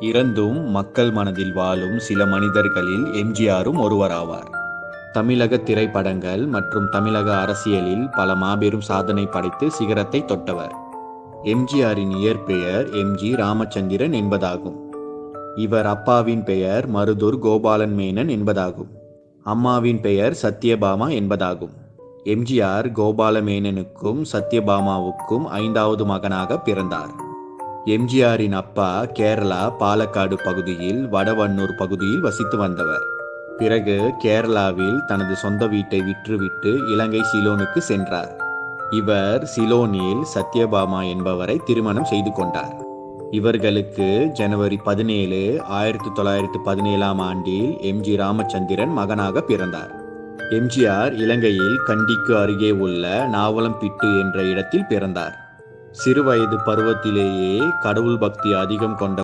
இறந்தும் மக்கள் மனதில் வாழும் சில மனிதர்களில் எம்ஜிஆரும் ஒருவராவார். தமிழக திரைப்படங்கள் மற்றும் தமிழக அரசியலில் பல மாபெரும் சாதனை படைத்து சிகரத்தை தொட்டவர். எம்ஜிஆரின் இயற்பெயர் எம்.ஜி. ராமச்சந்திரன் என்பதாகும். இவர் அப்பாவின் பெயர் மருதூர் கோபாலன் மேனன் என்பதாகும். அம்மாவின் பெயர் சத்யபாமா என்பதாகும். எம்ஜிஆர் கோபால மேனனுக்கும் சத்யபாமாவுக்கும் 5வது மகனாக பிறந்தார். எம்ஜிஆரின் அப்பா கேரளா பாலக்காடு பகுதியில் வடவண்ணூர் பகுதியில் வசித்து வந்தவர். பிறகு கேரளாவில் தனது சொந்த வீட்டை விற்றுவிட்டு இலங்கை சிலோனுக்கு சென்றார். இவர் சிலோனில் சத்யபாமா என்பவரை திருமணம் செய்து கொண்டார். இவர்களுக்கு ஜனவரி 17, 1917 ஆண்டில் எம்.ஜி. ராமச்சந்திரன் மகனாக பிறந்தார். எம்ஜிஆர் இலங்கையில் கண்டிக்கு அருகே உள்ள நாவலம்பிட்டு என்ற இடத்தில் பிறந்தார். சிறுவயது பருவத்திலேயே கடவுள் பக்தி அதிகம் கொண்ட